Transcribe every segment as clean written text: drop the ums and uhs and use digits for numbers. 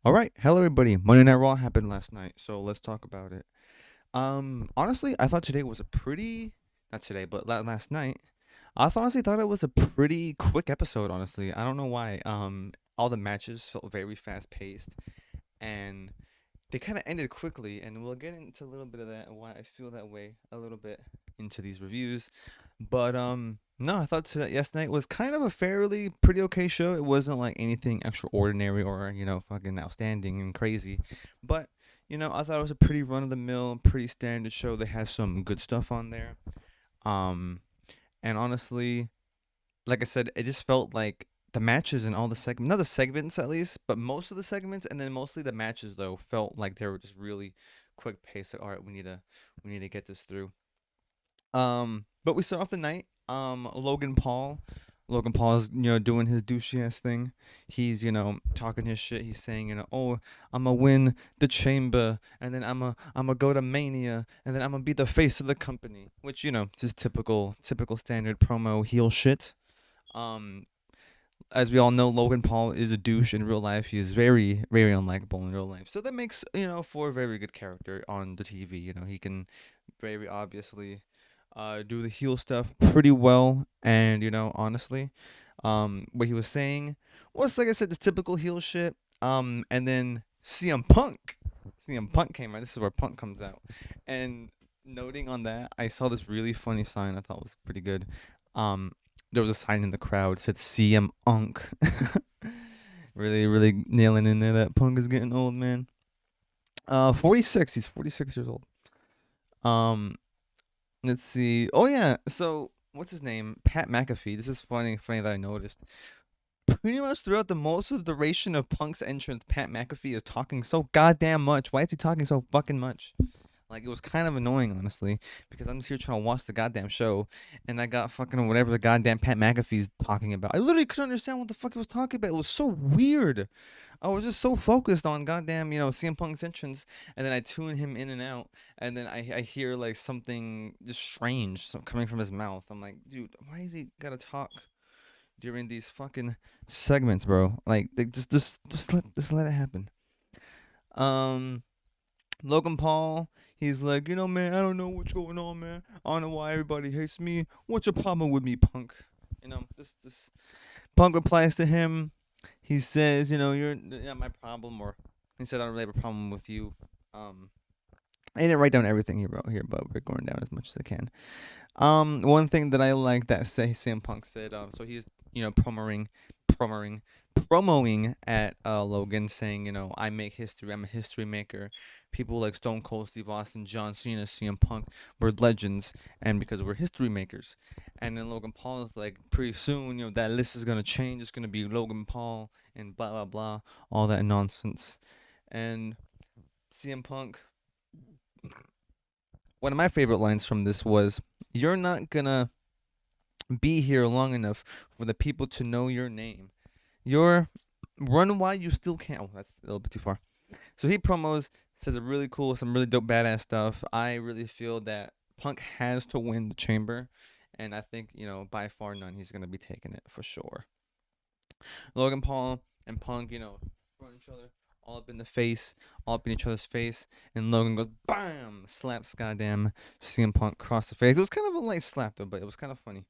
All right, hello everybody. Monday Night Raw happened last night, so let's talk about it. Honestly, I thought today was a pretty not today, but last night. Honestly thought it was a pretty quick episode. Honestly, I don't know why. All the matches felt very fast paced, and they kind of ended quickly. And we'll get into a little bit of that and why I feel that way a little bit into these reviews. But no, I thought today yesterday was kind of a fairly pretty okay show. It wasn't like anything extraordinary or fucking outstanding and crazy, but I thought it was a pretty run of the mill, pretty standard show. They had some good stuff on there. Um, and honestly, like I said, it just felt like the matches and all the segments, not the segments at least, but most of the segments and then mostly the matches though felt like they were just really quick pace. Like, all right, we need to get this through. But we start off the night. Logan Paul. Logan Paul's doing his douchey ass thing. He's talking his shit. He's saying oh, I'ma win the chamber, and then I'ma go to Mania, and then I'ma be the face of the company. Which just typical standard promo heel shit. Um, as we all know, Logan Paul is a douche in real life. He is very very unlikable in real life. So that makes for a very good character on the TV. He can very obviously do the heel stuff pretty well. And honestly, what he was saying was, like I said, the typical heel shit. And then CM Punk came out. This is where Punk comes out. And noting on that, I saw this really funny sign I thought was pretty good. Um, there was a sign in the crowd said CM Unk. Really, really nailing in there that Punk is getting old, man. 46. He's 46 years old. Um, Let's see. Oh yeah. So what's his name? Pat McAfee. This is funny that I noticed. Pretty much throughout the most of the duration of Punk's entrance, Pat McAfee is talking so goddamn much. Why is he talking so fucking much? Like, it was kind of annoying, honestly, because I'm just here trying to watch the goddamn show, and I got fucking whatever the goddamn Pat McAfee's talking about. I literally couldn't understand what the fuck he was talking about. It was so weird. I was just so focused on goddamn, CM Punk's entrance, and then I tune him in and out, and then I hear like something just strange coming from his mouth. I'm like, dude, why is he gotta talk during these fucking segments, bro? Like, they just let it happen. Um, Logan Paul, he's like, man, I don't know what's going on, man. I don't know why everybody hates me. What's your problem with me, Punk? This Punk replies to him. He says, you're not my problem, or he said, I don't really have a problem with you. Um, I didn't write down everything he wrote here, but we're going down as much as I can. One thing that I like that Sam Punk said, so he's promoting, promoing at Logan, saying, I make history. I'm a history maker. People like Stone Cold Steve Austin, John Cena, CM Punk, we're legends, and because we're history makers. And then Logan Paul is like, pretty soon, that list is gonna change. It's gonna be Logan Paul and blah blah blah, all that nonsense. And CM Punk, one of my favorite lines from this was, "You're not gonna be here long enough for the people to know your name. You're run while you still can." Oh, that's a little bit too far. So he promos, says a really cool, some really dope, badass stuff. I really feel that Punk has to win the Chamber, and I think by far none, he's gonna be taking it for sure. Logan Paul and Punk, throwing each other all up in the face, all up in each other's face, and Logan goes bam, slaps goddamn CM Punk across the face. It was kind of a light slap though, but it was kind of funny.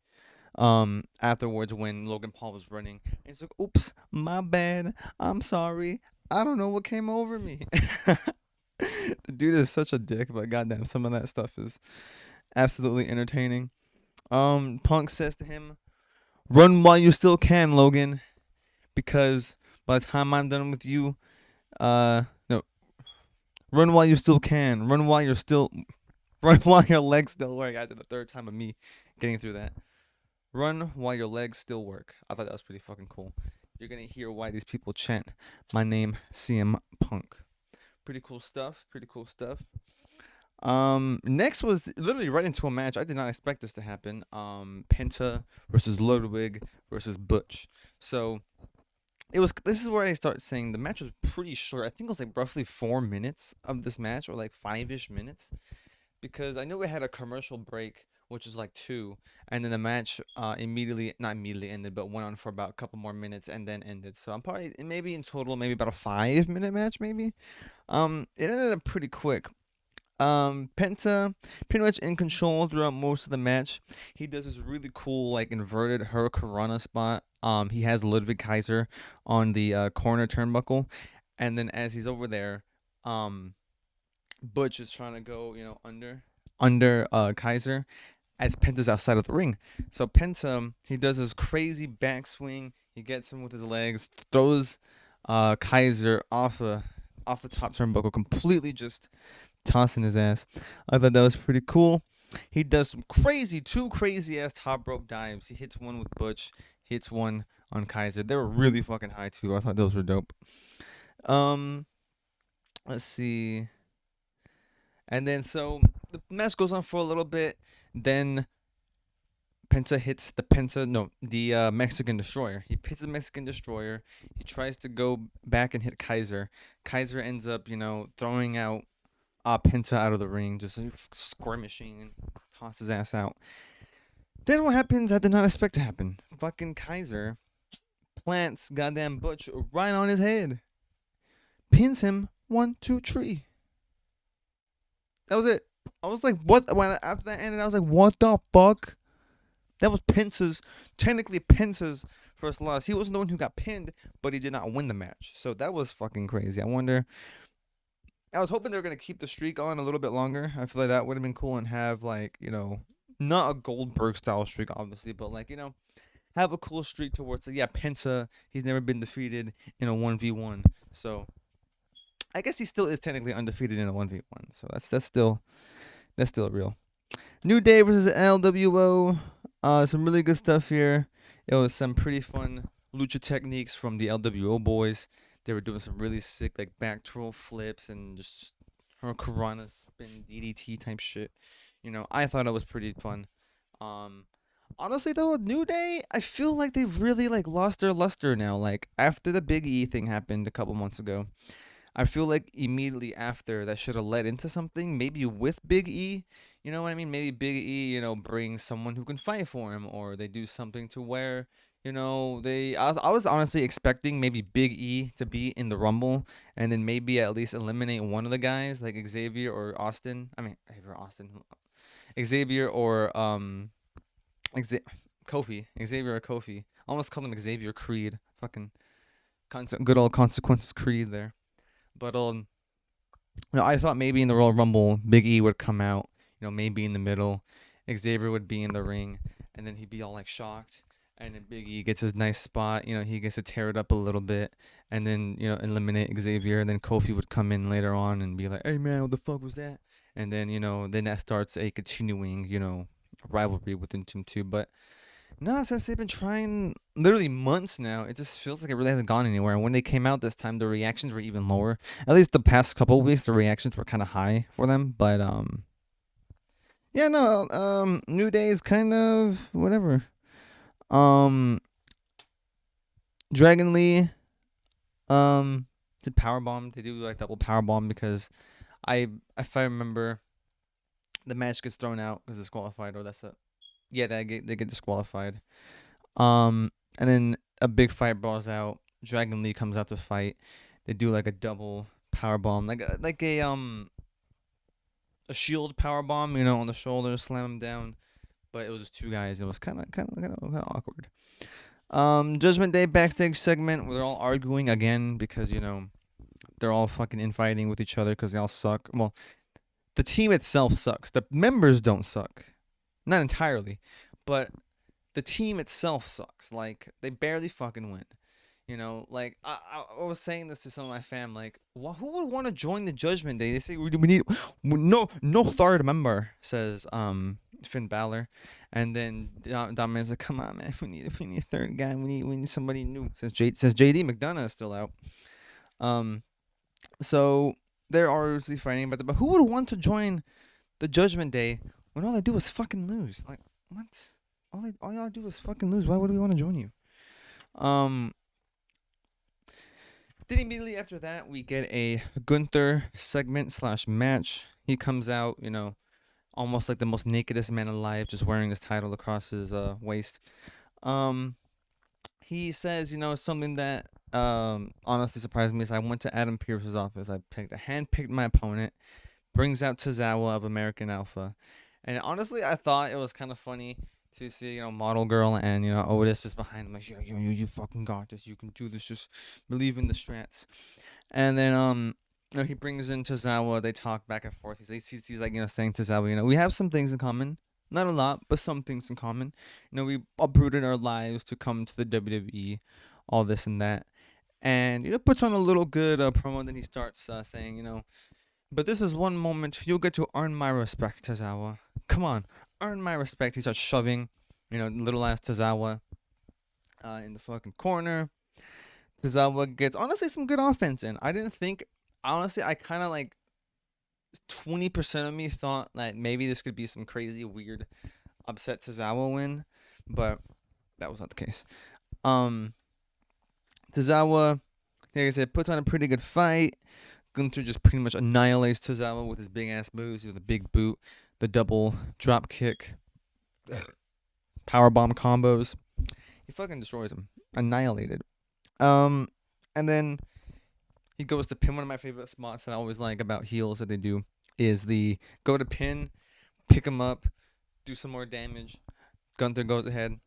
Afterwards, when Logan Paul was running, he's like, "Oops, my bad. I'm sorry. I don't know what came over me." The dude is such a dick, but goddamn, some of that stuff is absolutely entertaining. Punk says to him, "Run while you still can, Logan, because by the time I'm done with you, no, run while you still can. Run while your legs still work." I did the third time of me getting through that. Run while your legs still work. I thought that was pretty fucking cool. You're gonna hear why these people chant my name, CM Punk. Pretty cool stuff. Pretty cool stuff. Next was literally right into a match. I did not expect this to happen. Penta versus Ludwig versus Butch. So it was. This is where I start saying the match was pretty short. I think it was like roughly 4 minutes of this match, or like 5-ish minutes, because I know it had a commercial break which is like two, and then the match immediately not immediately ended, but went on for about a couple more minutes and then ended. So I'm probably maybe in total maybe about a 5 minute match maybe. It ended up pretty quick. Penta pretty much in control throughout most of the match. He does this really cool like inverted Hurricanrana spot. He has Ludwig Kaiser on the corner turnbuckle, and then as he's over there, um, Butch is trying to go under Kaiser as Penta's outside of the ring. So Penta he does this crazy backswing. He gets him with his legs, throws Kaiser off the top turnbuckle, completely just tossing his ass. I thought that was pretty cool. He does some two crazy ass top rope dives. He hits one with Butch, hits one on Kaiser. They were really fucking high too. I thought those were dope. Um, let's see. And then so the match goes on for a little bit. Then Penta hits the Mexican Destroyer. He hits the Mexican Destroyer. He tries to go back and hit Kaiser. Kaiser ends up, throwing out Penta out of the ring, just squirmishing and toss his ass out. Then what happens I did not expect to happen. Fucking Kaiser plants goddamn Butch right on his head. Pins him 1, 2, 3. That was it. I was like, what? When after that ended, I was like, what the fuck? That was technically Penta's first loss. He wasn't the one who got pinned, but he did not win the match. So that was fucking crazy. I was hoping they were gonna keep the streak on a little bit longer. I feel like that would have been cool and have like, not a Goldberg style streak, obviously, but like, have a cool streak towards it. Yeah, Penta, he's never been defeated in a 1v1. So I guess he still is technically undefeated in a 1v1. So that's still real. New Day versus LWO. Some really good stuff here. It was some pretty fun lucha techniques from the LWO boys. They were doing some really sick like back twirl flips and just Karana spin DDT type shit. I thought it was pretty fun. Um, Honestly though, New Day, I feel like they've really like lost their luster now. Like after the Big E thing happened a couple months ago, I feel like immediately after that should have led into something, maybe with Big E. You know what I mean? Maybe Big E, brings someone who can fight for him, or they do something to where, I was honestly expecting maybe Big E to be in the Rumble, and then maybe at least eliminate one of the guys, like Xavier or Austin. I mean, Xavier or Austin. Xavier or Kofi. Xavier or Kofi. I almost called him Xavier Creed. Fucking good old consequences Creed there. But no, I thought maybe in the Royal Rumble, Big E would come out, maybe in the middle. Xavier would be in the ring, and then he'd be all like shocked. And then Big E gets his nice spot, he gets to tear it up a little bit, and then, eliminate Xavier. And then Kofi would come in later on and be like, hey man, what the fuck was that? And then, then that starts a continuing, rivalry within Team 2. But no, since they've been trying literally months now, it just feels like it really hasn't gone anywhere. And when they came out this time, the reactions were even lower. At least the past couple of weeks, the reactions were kind of high for them. But yeah, no, New Day is kind of whatever. Dragon Lee, did power bomb. They do like double power bomb because if I remember, the match gets thrown out because disqualified, or that's it. Yeah, they get disqualified. And then a big fight brawls out. Dragon Lee comes out to fight. They do like a double power bomb, like a shield power bomb, on the shoulder, slam him down. But it was just two guys. It was kind of awkward. Judgment Day backstage segment where they're all arguing again because they're all fucking infighting with each other because they all suck. Well, the team itself sucks. The members don't suck, not entirely, but the team itself sucks. Like they barely fucking win. Like I was saying this to some of my fam. Like, who would want to join the Judgment Day? They say we need no third member. Says Finn Balor, and then Dominic's like, come on man, we need a third guy. We need somebody new. Says JD McDonough is still out. So they're obviously fighting about that. But who would want to join the Judgment Day when all they do is fucking lose? Like what? All y'all do is fucking lose. Why would we want to join you? Then immediately after that, we get a Gunther segment / match. He comes out, almost like the most nakedest man alive, just wearing his title across his waist. Um, he says, something that honestly surprised me is I went to Adam Pearce's office. I handpicked my opponent, brings out Tozawa of American Alpha. And honestly, I thought it was kind of funny to see, Model Girl and, Otis just behind him, like, yo, you fucking got this. You can do this. Just believe in the strats. And then, he brings in Tozawa. They talk back and forth. He's like, saying Tozawa, we have some things in common. Not a lot, but some things in common. We uprooted our lives to come to the WWE, all this and that. And, puts on a little good promo. Then he starts saying, but this is one moment you'll get to earn my respect, Tozawa. Come on, earn my respect. He starts shoving, little ass Tozawa in the fucking corner. Tozawa gets honestly some good offense in. I didn't think honestly I kind of like 20% of me thought that maybe this could be some crazy weird upset Tozawa win, but that was not the case. Tozawa, like I said, puts on a pretty good fight. Gunther just pretty much annihilates Tozawa with his big ass moves, with the big boot, the double drop kick, power bomb combos. He fucking destroys him, annihilated. And then he goes to pin. One of my favorite spots that I always like about heels that they do is the go to pin, pick him up, do some more damage. Gunther goes ahead,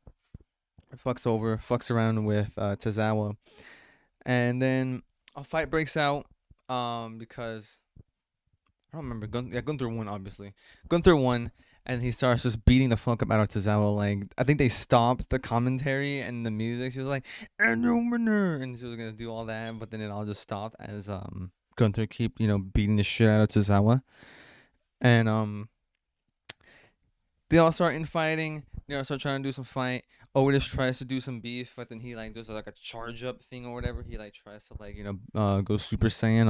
fucks around with Tozawa, and then a fight breaks out. Because I don't remember. Gunther won, obviously. Gunther won, and he starts just beating the fuck up out of Tozawa. Like, I think they stopped the commentary and the music. She was like, and the winner, and she was gonna do all that, but then it all just stopped as Gunther keep beating the shit out of Tozawa, and they all start infighting. Start trying to do some fight. Otis tries to do some beef, but then he like does like a charge up thing or whatever. He like tries to like go Super Saiyan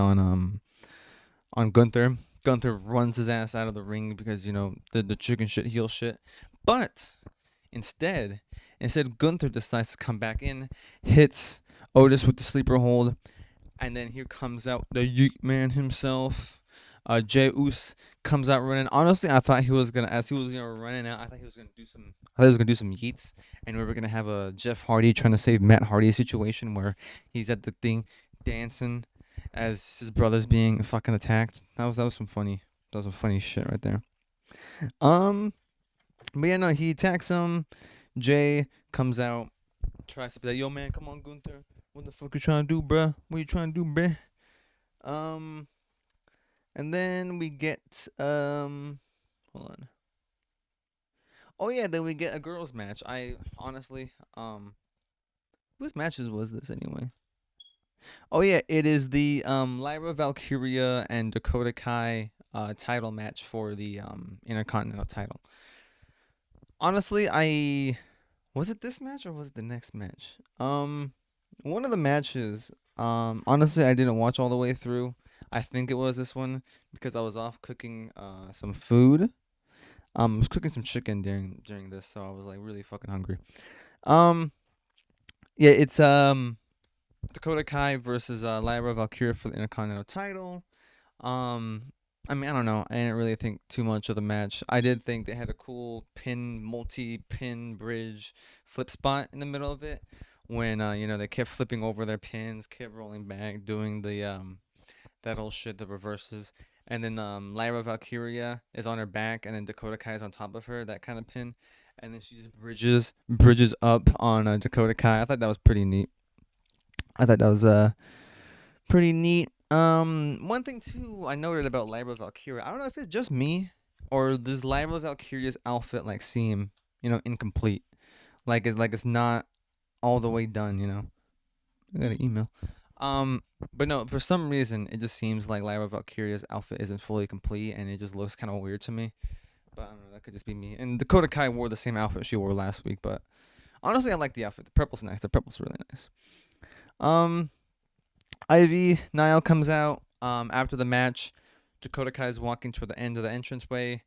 on Gunther. Gunther runs his ass out of the ring because the chicken shit heel shit. But instead Gunther decides to come back in, hits Otis with the sleeper hold, and then here comes out the Yeet Man himself. Jey Uso comes out running. Honestly, I thought he was gonna, as he was running out, I thought he was gonna do some. I thought he was gonna do some yeets, and we were gonna have a Jeff Hardy trying to save Matt Hardy situation where he's at the thing dancing as his brother's being fucking attacked. That was some funny shit right there. But yeah, no, he attacks him. Jay comes out, tries to be like, "Yo, man, come on, Gunther. What the fuck you trying to do, bruh? What you trying to do, bruh?" And then we get hold on. Oh yeah, then we get a girls match. I honestly whose matches was this anyway? Oh yeah, it is the Lyra Valkyria and Dakota Kai title match for the Intercontinental title. Honestly, I was it this match or was it the next match? One of the matches. Honestly, I didn't watch all the way through. I think it was this one because I was off cooking some food. I was cooking some chicken during this, so I was like really fucking hungry. Um, yeah, it's Dakota Kai versus Lyra Valkyria for the Intercontinental title. I mean, I don't know. I didn't really think too much of the match. I did think they had a cool multi-pin bridge flip spot in the middle of it when they kept flipping over their pins, kept rolling back, doing the that whole shit, the reverses. And then Lyra Valkyria is on her back, and then Dakota Kai is on top of her, that kind of pin. And then she just bridges up on Dakota Kai. I thought that was pretty neat. Pretty neat. One thing too I noted about Lyra Valkyria, I don't know if it's just me or does Lyra Valkyria's outfit like seem incomplete, it's not all the way done. I got an email. But no, for some reason, it just seems like Lyra Valkyria's outfit isn't fully complete, and it just looks kind of weird to me. But I don't know, that could just be me. And Dakota Kai wore the same outfit she wore last week, but honestly, I like the outfit. The purple's nice. The purple's really nice. Ivy Nile comes out. After the match, Dakota Kai is walking toward the end of the entranceway.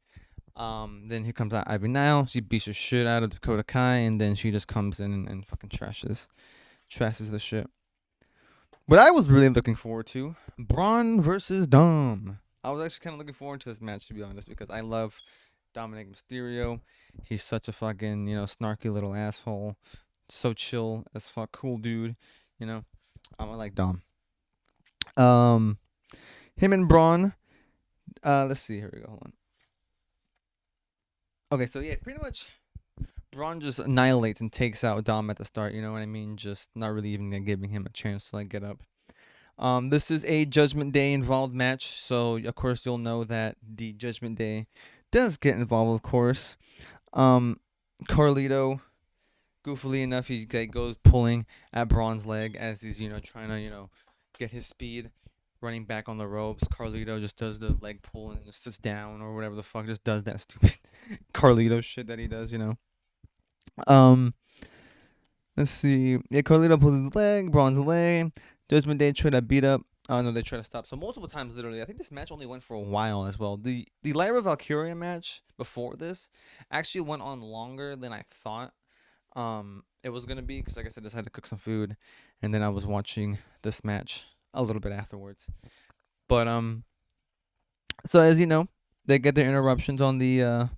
Then here comes out Ivy Nile. She beats the shit out of Dakota Kai, and then she just comes in and fucking trashes the shit. What I was really looking forward to, Braun versus Dom. I was actually kind of looking forward to this match, to be honest, because I love Dominic Mysterio. He's such a fucking, snarky little asshole. So chill as fuck, cool dude. You know, I like Dom. Um, him and Braun. Let's see. Here we go. Hold on. Okay, so yeah, pretty much Braun just annihilates and takes out Dom at the start. You know what I mean? Just not really even giving him a chance to like get up. This is a Judgment Day involved match, so of course you'll know that the Judgment Day does get involved, of course. Um, Carlito, goofily enough, he like, goes pulling at Braun's leg as he's trying to get his speed, running back on the ropes. Carlito just does the leg pull and just sits down or whatever the fuck, just does that stupid Carlito shit that he does. Um, let's see. Yeah, Carlito pulls his leg, Braun's leg. Judgment Day try to beat up. Oh no, they try to stop. So multiple times, literally. I think this match only went for a while as well. The Lyra Valkyria match before this actually went on longer than I thought. It was gonna be because, like I said, I decided to cook some food, and then I was watching this match a little bit afterwards. But so as you know, they get their interruptions on the.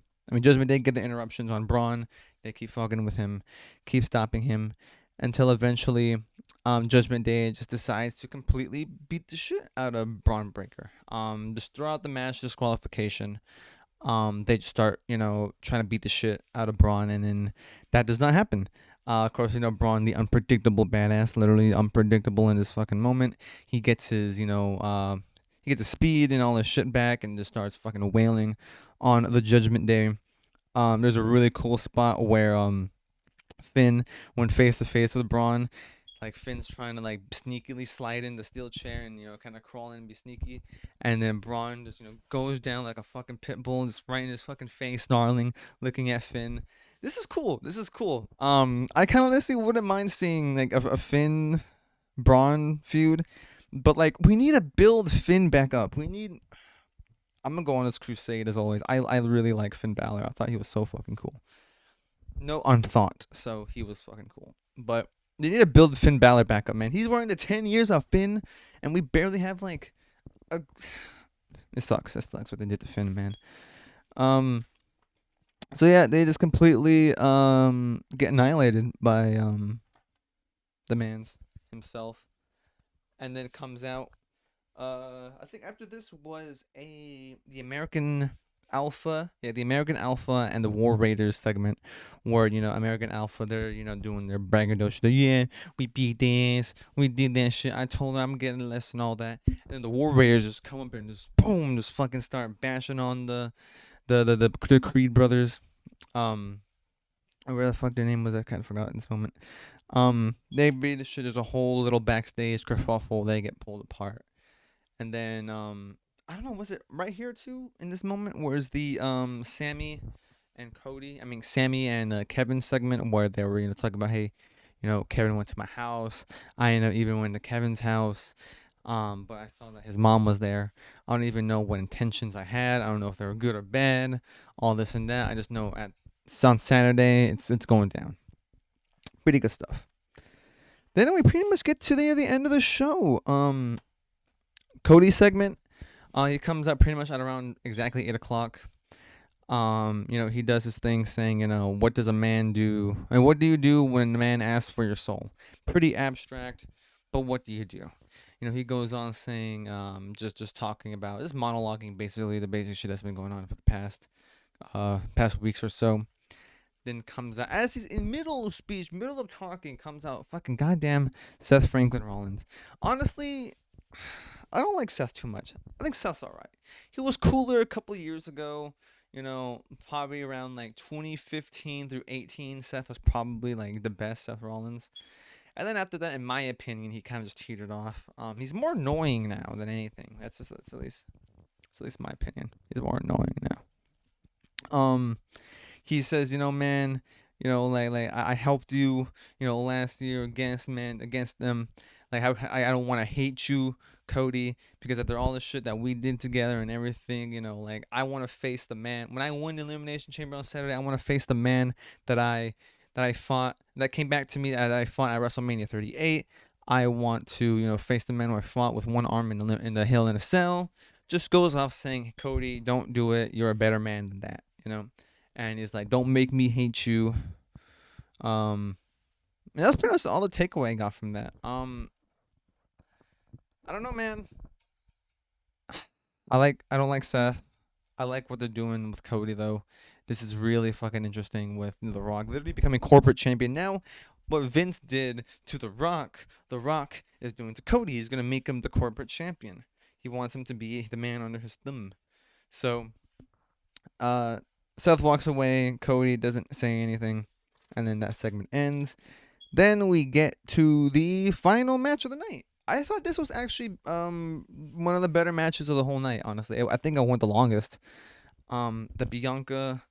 Judgment Day get the interruptions on Braun. They keep fucking with him, keep stopping him, until eventually, Judgment Day just decides to completely beat the shit out of Braun Breaker. Just throughout the match, disqualification. They just start, trying to beat the shit out of Braun, and then that does not happen. Of course, Braun, the unpredictable badass, literally unpredictable in this fucking moment. He gets his, he gets his speed and all his shit back, and just starts fucking wailing on the Judgment Day. There's a really cool spot where Finn went face to face with Braun. Like Finn's trying to like sneakily slide in the steel chair and kind of crawl in and be sneaky, and then Braun just goes down like a fucking pit bull, just right in his fucking face, snarling, looking at Finn. This is cool. This is cool. I kind of honestly wouldn't mind seeing like a Finn Braun feud, but like we need to build Finn back up. We need. I'm gonna go on this crusade as always. I really like Finn Balor. I thought he was so fucking cool. No unthought, so he was fucking cool. But they need to build Finn Balor back up, man. He's wearing the 10 years of Finn, and we barely have like a. It sucks. It sucks what they did to Finn, man. So yeah, they just completely get annihilated by the man's himself, and then it comes out. I think after this was the American Alpha, the American Alpha and the War Raiders segment, where American Alpha, they're doing their braggadocio. Yeah, we beat this, we did that shit. I told her I'm getting less and all that, and then the War Raiders just come up and just boom, just fucking start bashing on the Creed brothers. Where the fuck their name was, I kind of forgot in this moment. They beat the shit. There's a whole little backstage kerfuffle. They get pulled apart. And then I don't know, was it right here too in this moment? Where's the Sammy and Sammy and Kevin segment where they were talking about, hey, Kevin went to my house. I even went to Kevin's house. But I saw that his mom was there. I don't even know what intentions I had. I don't know if they were good or bad. All this and that. I just know on Saturday it's going down. Pretty good stuff. Then we pretty much get to the end of the show. Cody segment. He comes up pretty much at around exactly 8:00. He does his thing saying, what does a man do? And what do you do when a man asks for your soul? Pretty abstract, but what do you do? He goes on saying, just talking about, just monologuing basically the basic shit that's been going on for the past weeks or so. Then comes out, as he's in middle of speech, middle of talking, comes out fucking goddamn Seth Franklin Rollins. Honestly, I don't like Seth too much. I think Seth's alright. He was cooler a couple years ago. Probably around like 2015 through 18, Seth was probably like the best Seth Rollins. And then after that, in my opinion, he kind of just teetered off. He's more annoying now than anything. That's at least my opinion. He's more annoying now. He says, man, like I helped you, last year against them. Like I don't want to hate you, Cody, because after all the shit that we did together and everything, like I want to face the man. When I win the Elimination Chamber on Saturday, I want to face the man that I fought, that came back to me, that I fought at WrestleMania 38. I want to, face the man who I fought with one arm in the Hell in a Cell. Just goes off saying, Cody, don't do it. You're a better man than that. you know. And he's like, "Don't make me hate you." Um, and that's pretty much all the takeaway I got from that. I don't know, man. I don't like Seth. I like what they're doing with Cody though. This is really fucking interesting with The Rock literally becoming corporate champion now. What Vince did to The Rock is doing to Cody. He's gonna make him the corporate champion. He wants him to be the man under his thumb. So, uh, Seth walks away. Cody doesn't say anything, and then that segment ends. Then we get to the final match of the night. I thought this was actually one of the better matches of the whole night. Honestly, I think I went the longest. The Bianca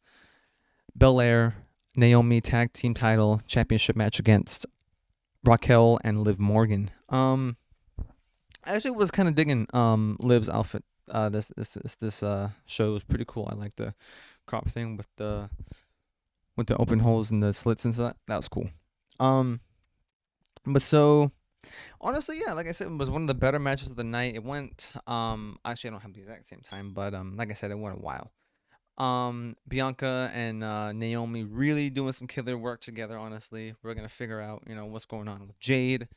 Belair Naomi tag team title championship match against Raquel and Liv Morgan. I actually was kind of digging Liv's outfit. This show was pretty cool. I like the crop thing with the open holes and the slits and stuff. That was cool. But so honestly, yeah, like I said, it was one of the better matches of the night. It went actually I don't have the exact same time, but like I said, it went a while. Bianca and Naomi really doing some killer work together. Honestly, we're gonna figure out what's going on with Jade.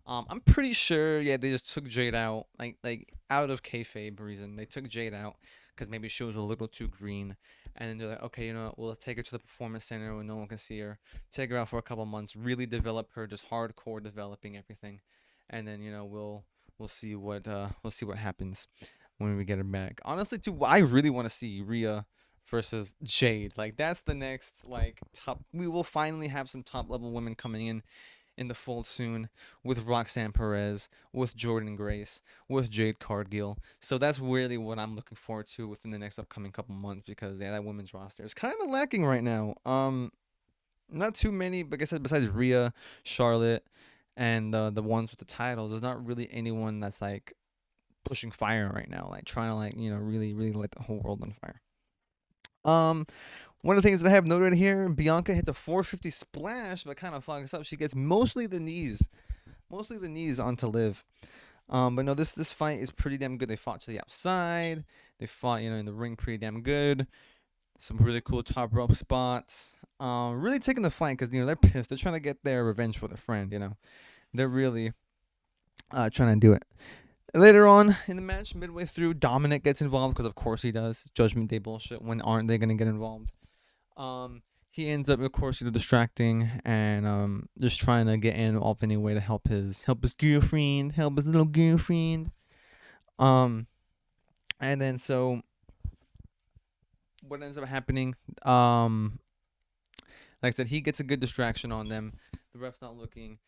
I'm pretty sure yeah they just took Jade out like out of kayfabe reason. They took Jade out because maybe she was a little too green, and then they're like, okay, we'll take her to the performance center where no one can see her. Take her out for a couple months, really develop her, just hardcore developing everything, and then we'll see what happens when we get her back. Honestly, too, I really want to see Rhea versus Jade. Like that's the next like top. We will finally have some top level women coming in the fold soon with Roxanne Perez, with Jordan Grace, with Jade Cargill. So that's really what I'm looking forward to within the next upcoming couple months because yeah, that women's roster is kind of lacking right now. Not too many, like I said, besides Rhea, Charlotte, and the ones with the titles. There's not really anyone that's like pushing fire right now, like trying to like really really light the whole world on fire. Um, one of the things that I have noted here, Bianca hit the 450 splash, but kind of fucks up. She gets mostly the knees onto Liv. But no, this fight is pretty damn good. They fought to the outside. They fought, in the ring pretty damn good. Some really cool top rope spots. Really taking the fight because they're pissed. They're trying to get their revenge for their friend. They're really trying to do it. Later on in the match, midway through, Dominic gets involved because of course he does. Judgment Day bullshit. When aren't they gonna get involved? He ends up, of course, distracting and just trying to get in off any way to help his girlfriend, help his little girlfriend. And then so what ends up happening? Like I said, he gets a good distraction on them. The ref's not looking,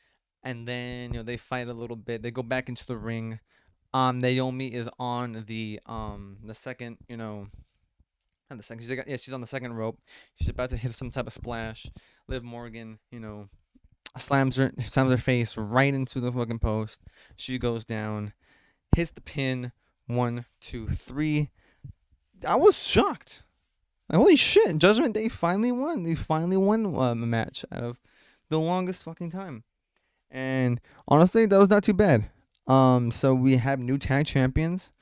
and then they fight a little bit. They go back into the ring. Naomi is on the second, on the second. She's on the second rope. She's about to hit some type of splash. Liv Morgan, slams her face right into the fucking post. She goes down, hits the pin. 1, 2, 3. I was shocked. Like, holy shit! Judgment Day finally won. They finally won a match out of the longest fucking time. And honestly, that was not too bad. So we have new tag champions,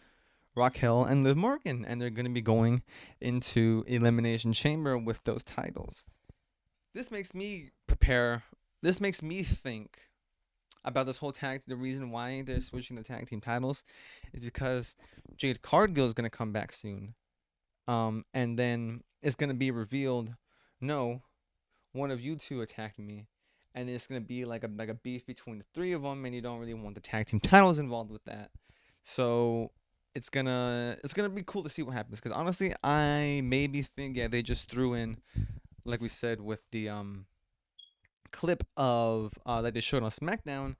Raquel and Liv Morgan, and they're going to be going into Elimination Chamber with those titles. This makes me prepare. This makes me think about this whole tag. The reason why they're switching the tag team titles is because Jade Cargill is going to come back soon. And then it's going to be revealed, no, one of you two attacked me. And it's gonna be like a beef between the three of them, and you don't really want the tag team titles involved with that. So it's gonna be cool to see what happens. Because honestly, I maybe think they just threw in, like we said with the clip of that they showed on SmackDown.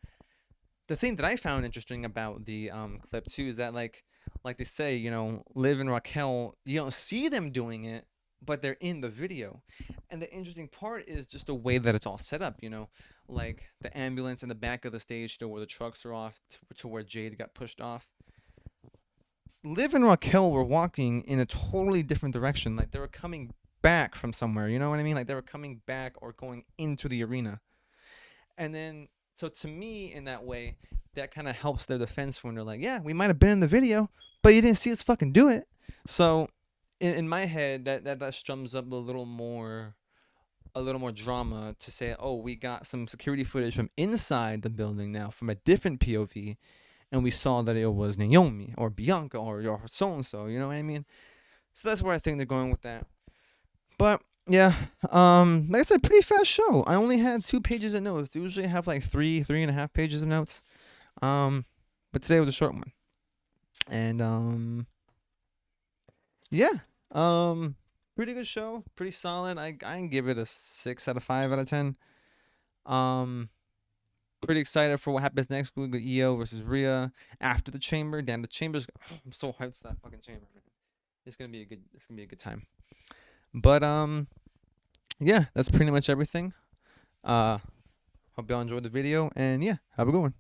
The thing that I found interesting about the clip too is that like they say, Liv and Raquel, you don't see them doing it, but they're in the video. And the interesting part is just the way that it's all set up, like the ambulance in the back of the stage to where the trucks are off to where Jade got pushed off. Liv and Raquel were walking in a totally different direction. Like they were coming back from somewhere, you know what I mean? Like they were coming back or going into the arena. And then, so to me, in that way, that kind of helps their defense when they're like, yeah, we might have been in the video, but you didn't see us fucking do it. So in my head that strums up a little more drama to say, oh, we got some security footage from inside the building now from a different POV, and we saw that it was Naomi or Bianca or so and so. You know what I mean? So that's where I think they're going with that. But yeah, like I said, pretty fast show. I only had 2 pages of notes. Usually I have like 3.5 pages of notes. Um, but today was a short one, and yeah, um, pretty good show, pretty solid. I can give it a 6 out of 5 out of 10. Um, pretty excited for what happens next week with EO versus Rhea after the chamber. Damn, the chambers! I'm so hyped for that fucking chamber, man. It's gonna be a good time. But yeah, that's pretty much everything. Uh, hope y'all enjoyed the video, and yeah, have a good one.